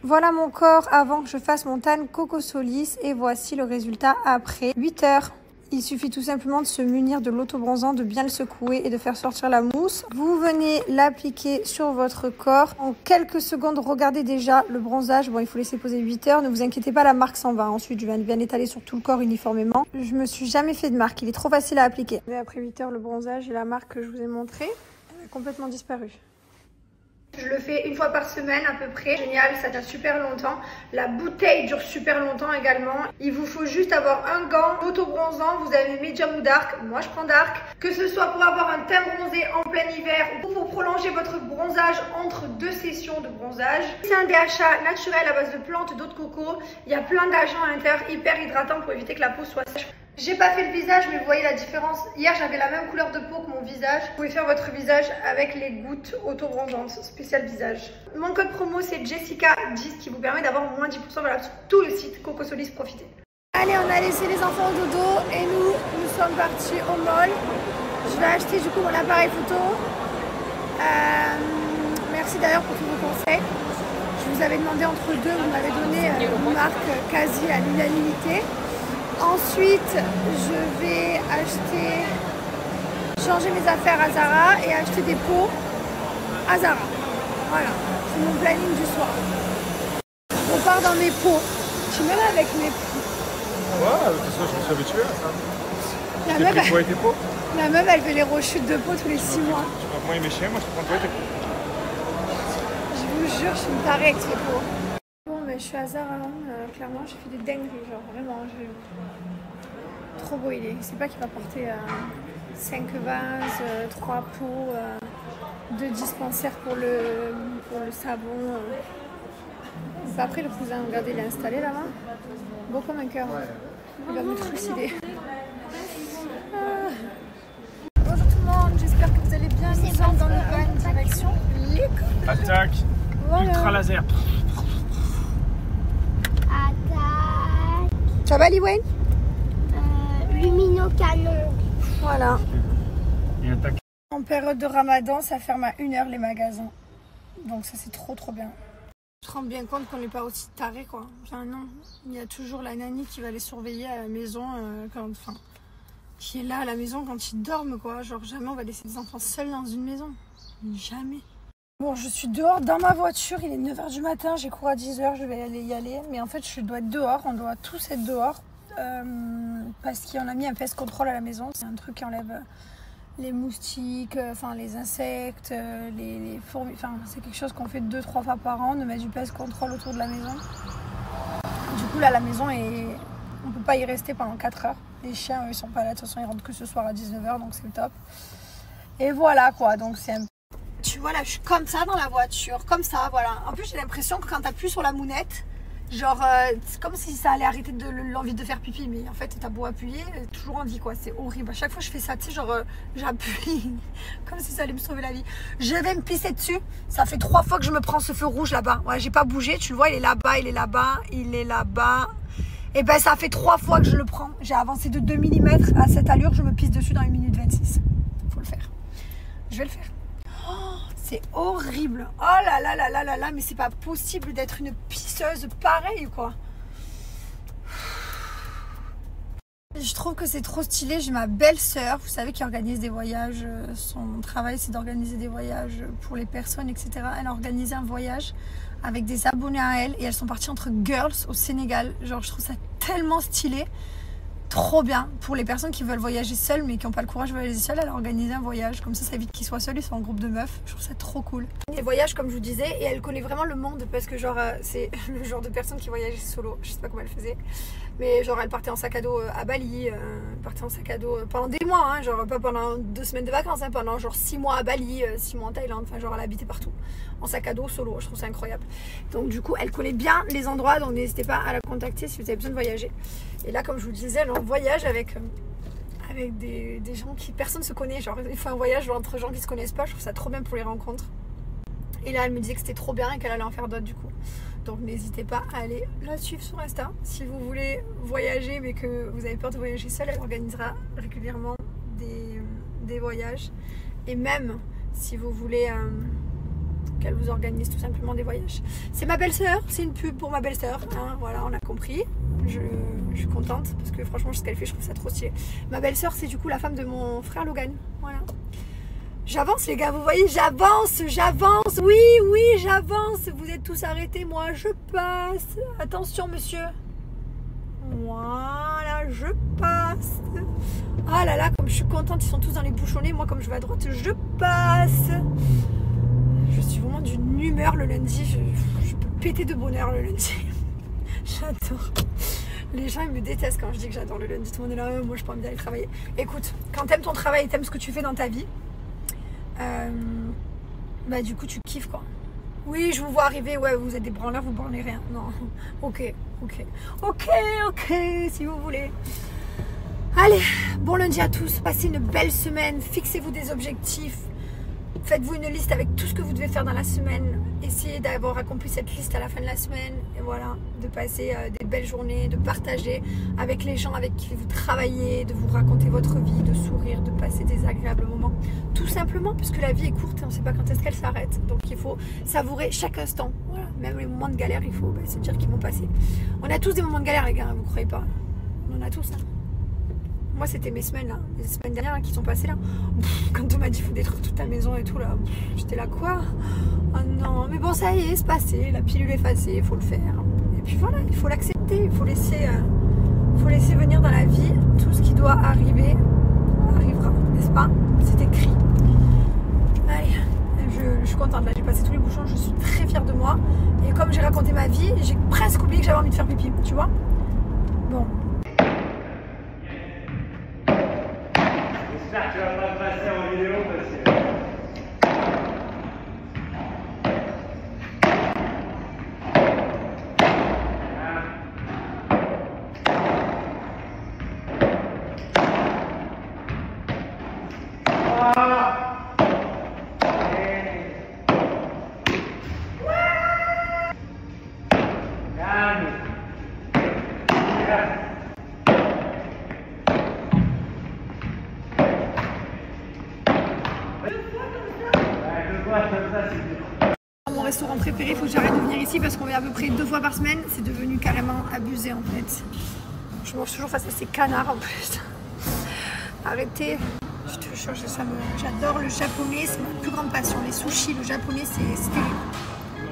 Voilà mon corps avant que je fasse mon tan Coco Solis et voici le résultat après 8 heures. Il suffit tout simplement de se munir de l'autobronzant, de bien le secouer et de faire sortir la mousse. Vous venez l'appliquer sur votre corps. En quelques secondes, regardez déjà le bronzage. Bon, il faut laisser poser 8 heures. Ne vous inquiétez pas, la marque s'en va. Ensuite, je viens bien l'étaler sur tout le corps uniformément. Je me suis jamais fait de marque. Il est trop facile à appliquer. Mais après 8 heures, le bronzage et la marque que je vous ai montrée a complètement disparu. Je le fais une fois par semaine à peu près. Génial, ça tient super longtemps. La bouteille dure super longtemps également. Il vous faut juste avoir un gant auto-bronzant. Vous avez médium ou dark. Moi, je prends dark. Que ce soit pour avoir un teint bronzé en plein hiver ou pour prolonger votre bronzage entre deux sessions de bronzage. C'est un DHA naturel à base de plantes d'eau de coco. Il y a plein d'agents à l'intérieur hyper hydratants pour éviter que la peau soit sèche. J'ai pas fait le visage, mais vous voyez la différence. Hier, j'avais la même couleur de peau que mon visage. Vous pouvez faire votre visage avec les gouttes auto-bronzantes, spécial visage. Mon code promo, c'est Jessica10 qui vous permet d'avoir moins 10% valable sur tout le site Coco Solis. Profitez. Allez, on a laissé les enfants au dodo et nous sommes partis au mall. Je vais acheter du coup mon appareil photo. Merci d'ailleurs pour tous vos conseils. Je vous avais demandé entre deux, vous m'avez donné une marque quasi à l'unanimité. Ensuite, je vais changer mes affaires à Zara et acheter des pots à Zara. Voilà, c'est mon planning du soir. On part dans mes pots. Je suis même avec mes pots. Ouais, de toute façon, je me suis habitué à ça. La meuf, elle fait les rechutes de pots tous les 6 mois. Tu prends moi et mes chiens, moi je te prends toi et tes pots. Je vous jure, je suis une tarée avec les pots. Bon, mais je suis à Zara, clairement, j'ai fait des dingueries, genre vraiment, trop beau il est. C'est pas qu'il va porter 5 vases, 3 pots, 2 dispensaires pour le savon. Après, le cousin, regardez, il est installé là-bas. Beau comme un cœur. Il va me trucider. Bonjour tout le monde, j'espère que vous allez bien. Nous sommes dans le van direction l'école. Attaque, voilà. Ultra laser. Ça va, Liwen? Lumino canon. Voilà. Et attaque. En période de Ramadan, ça ferme à 1h les magasins. Donc ça, c'est trop bien. Je me rends bien compte qu'on n'est pas aussi taré, quoi. Enfin, non. Il y a toujours la nanny qui va les surveiller à la maison, qui est là à la maison quand ils dorment, quoi. Genre, jamais on va laisser des enfants seuls dans une maison. Jamais. Bon, je suis dehors dans ma voiture, il est 9h du matin, j'ai cours à 10h, je vais y aller. Mais en fait, je dois être dehors, on doit tous être dehors. Parce qu'on a mis un pest control à la maison. C'est un truc qui enlève les moustiques, les insectes, les fourmis. C'est quelque chose qu'on fait 2-3 fois par an, de mettre du pest control autour de la maison. Du coup, là, la maison, on peut pas y rester pendant 4 heures. Les chiens, eux, ils sont pas là, de toute façon, ils rentrent que ce soir à 19h, donc c'est le top. Et voilà, quoi, donc c'est un... Tu vois, là, je suis comme ça dans la voiture, comme ça, voilà. En plus, j'ai l'impression que quand t'appuies sur la mounette, genre, c'est comme si ça allait arrêter de l'envie de faire pipi, mais en fait, t'as beau appuyer, toujours envie, quoi. C'est horrible. À chaque fois, je fais ça, tu sais, genre, j'appuie, comme si ça allait me sauver la vie. Je vais me pisser dessus. Ça fait 3 fois que je me prends ce feu rouge là-bas. Ouais, j'ai pas bougé, tu le vois, il est là-bas, il est là-bas, il est là-bas. Et ben, ça fait 3 fois que je le prends. J'ai avancé de 2 mm à cette allure, je me pisse dessus dans 1 minute 26. Faut le faire. Je vais le faire. C'est horrible. Oh là là là là là là, mais c'est pas possible d'être une pisseuse pareille, quoi. Je trouve que c'est trop stylé. J'ai ma belle-sœur, vous savez, qui organise des voyages. Son travail, c'est d'organiser des voyages pour les personnes, etc. Elle a organisé un voyage avec des abonnés à elle et elles sont parties entre girls au Sénégal. Genre, je trouve ça tellement stylé. Trop bien pour les personnes qui veulent voyager seules mais qui n'ont pas le courage de voyager seules. Elle a organisé un voyage comme ça évite qu'ils soient seuls, ils sont en groupe de meufs. Je trouve ça trop cool. Elle voyage comme je vous disais et elle connaît vraiment le monde parce que genre c'est le genre de personne qui voyageait solo. Je sais pas comment elle faisait, mais genre elle partait en sac à dos à Bali, elle partait en sac à dos pendant des mois, hein, genre pas pendant 2 semaines de vacances, hein, pendant genre 6 mois à Bali, 6 mois en Thaïlande. Enfin genre elle habitait partout en sac à dos solo. Je trouve ça incroyable. Donc du coup elle connaît bien les endroits, donc n'hésitez pas à la contacter si vous avez besoin de voyager. Et là, comme je vous le disais, elle est en voyage avec des gens qui personne ne se connaît. Genre, il faut un voyage entre gens qui ne se connaissent pas. Je trouve ça trop bien pour les rencontres. Et là, elle me disait que c'était trop bien et qu'elle allait en faire d'autres du coup. Donc, n'hésitez pas à aller la suivre sur Insta. Si vous voulez voyager mais que vous avez peur de voyager seule, elle organisera régulièrement des voyages. Et même si vous voulez qu'elle vous organise tout simplement des voyages. C'est ma belle-sœur, c'est une pub pour ma belle-sœur, hein, voilà, on a compris. Je suis contente parce que franchement, ce qu'elle fait, je trouve ça trop stylé. Ma belle-sœur, c'est du coup la femme de mon frère Logan, voilà. J'avance les gars, vous voyez, j'avance, oui, j'avance. Vous êtes tous arrêtés, moi je passe. Attention monsieur. Voilà, je passe. Ah là là, comme je suis contente, ils sont tous dans les bouchonnets. Moi, comme je vais à droite, je passe. Je suis vraiment d'une humeur le lundi. Je peux péter de bonheur le lundi. J'adore. Les gens, ils me détestent quand je dis que j'adore le lundi. Tout le monde est là, moi, je peux pas envie d'aller travailler. Écoute, quand t'aimes ton travail et t'aimes ce que tu fais dans ta vie, bah du coup tu kiffes quoi. Oui, je vous vois arriver, ouais, vous êtes des branleurs, vous branlez rien. Non, ok, si vous voulez. Allez, bon lundi à tous, passez une belle semaine, fixez-vous des objectifs, faites-vous une liste avec tout ce que vous devez faire dans la semaine, essayez d'avoir accompli cette liste à la fin de la semaine, et voilà, de passer des belles journées, de partager avec les gens avec qui vous travaillez, de vous raconter votre vie, de sourire, de passer des agréables moments, tout simplement, puisque la vie est courte et on ne sait pas quand est-ce qu'elle s'arrête, donc il faut savourer chaque instant, voilà, même les moments de galère, il faut se dire qu'ils vont passer. On a tous des moments de galère les gars, vous croyez pas? On en a tous, hein. Moi, c'était mes semaines, là, les semaines dernières là, qui sont passées là. Quand on m'a dit, il faut détruire toute ta maison et tout, là, j'étais là, quoi? Oh non, mais bon, ça y est, c'est passé, la pilule est effacée, il faut le faire. Et puis voilà, il faut l'accepter, il faut laisser venir dans la vie. Tout ce qui doit arriver, arrivera, n'est-ce pas? C'est écrit. Allez, je suis contente, là, j'ai passé tous les bouchons, je suis très fière de moi. Et comme j'ai raconté ma vie, j'ai presque oublié que j'avais envie de faire pipi, tu vois? Bon. J'espère que tu vas pas te passer en vidéo parce que... Mon restaurant préféré, il faut que j'arrête de venir ici parce qu'on vient à peu près 2 fois par semaine. C'est devenu carrément abusé en fait. Je mange toujours face à ces canards en plus. Arrêtez. Je te jure, j'adore le japonais, c'est ma plus grande passion. Les sushis, le japonais, c'est terrible.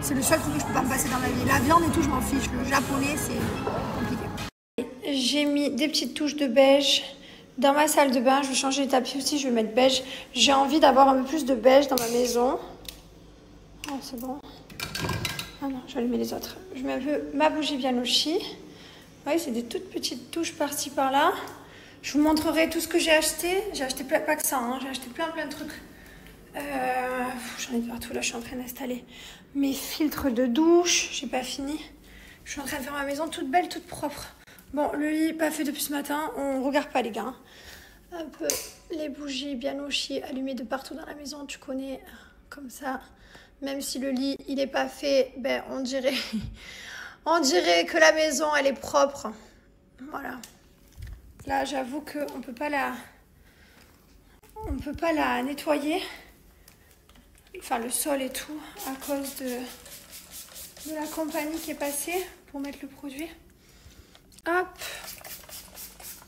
C'est le seul truc que je peux pas me passer dans ma vie. La viande et tout, je m'en fiche. Le japonais, c'est compliqué. J'ai mis des petites touches de beige dans ma salle de bain. Je vais changer les tapis aussi, je vais mettre beige. J'ai envie d'avoir un peu plus de beige dans ma maison. Oh, c'est bon. Ah non, je vais allumer les autres. Je mets un peu ma bougie Bianouchi. Oui, c'est des toutes petites touches par-ci, par-là. Je vous montrerai tout ce que j'ai acheté. J'ai acheté pas que ça, hein. J'ai acheté plein de trucs. J'en ai partout. Là, je suis en train d'installer mes filtres de douche. J'ai pas fini. Je suis en train de faire ma maison toute belle, toute propre. Bon, le lit pas fait depuis ce matin. On regarde pas, les gars. Un peu les bougies Bianouchi allumées de partout dans la maison. Tu connais, comme ça. Même si le lit, il est pas fait, ben, on dirait que la maison, elle est propre. Voilà. Là, j'avoue qu'on peut pas la nettoyer. Enfin, le sol et tout, à cause de la compagnie qui est passée pour mettre le produit. Hop.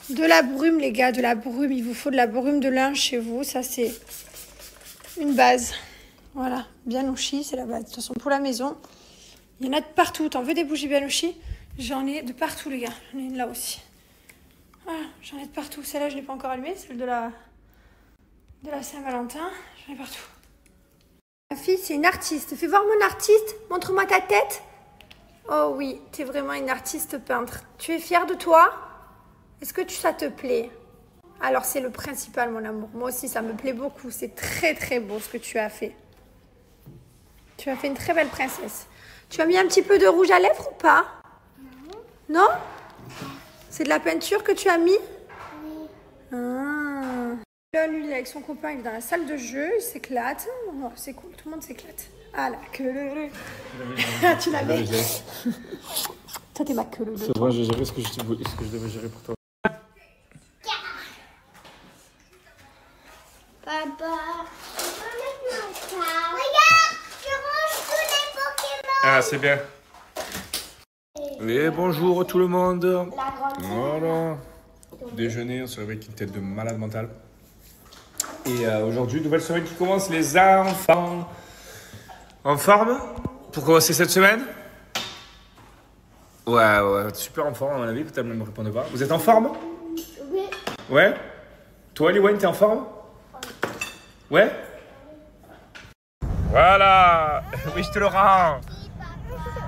De la brume, les gars, de la brume. Il vous faut de la brume de linge chez vous. Ça, c'est une base. Voilà, Bianouchi, c'est la base. De toute façon, pour la maison, il y en a de partout. T'en veux des bougies Bianouchi? J'en ai de partout, les gars. J'en ai une là aussi. Voilà, j'en ai de partout. Celle-là, je ne l'ai pas encore allumée. Celle de la Saint-Valentin. J'en ai partout. Ma fille, c'est une artiste. Fais voir mon artiste. Montre-moi ta tête. Oh oui, tu es vraiment une artiste peintre. Tu es fière de toi? Est-ce que ça te plaît? Alors, c'est le principal, mon amour. Moi aussi, ça me plaît beaucoup. C'est très, très beau ce que tu as fait. Tu as fait une très belle princesse. Tu as mis un petit peu de rouge à lèvres ou pas? Non. Non? C'est de la peinture que tu as mis? Oui. Ah. Là, lui, il est avec son copain, il est dans la salle de jeu, il s'éclate. Oh, c'est cool, tout le monde s'éclate. Ah, la queue. Tu l'avais. Toi, t'es ma queue. C'est vrai, j'ai géré ce que je devais gérer pour toi. Papa, regarde, je range Ah, c'est bien. Et bonjour tout le monde. Voilà. Déjeuner, on se réveille avec une tête de malade mental. Et aujourd'hui, nouvelle semaine qui commence, les enfants. En forme pour commencer cette semaine? Ouais, super en forme à mon avis, peut-être même me répondre pas. Vous êtes en forme? Oui. Ouais? Toi, Liwen, t'es en forme? Ouais? Voilà! Oui, je te le rends!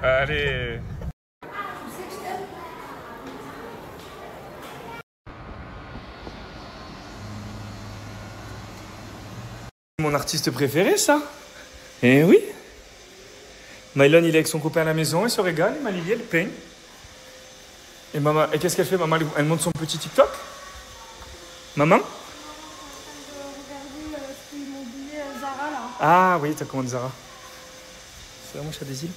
Allez! Mon artiste préféré, ça? Eh oui! Mylon, il est avec son copain à la maison, il se régale, et Malili, elle peint. Et maman, et qu'est-ce qu'elle fait, maman? Elle monte son petit TikTok? Maman? Regarder ce qu'ils m'ont oublié Zara là. Ah oui, t'as commandé Zara. C'est vraiment chat des îles?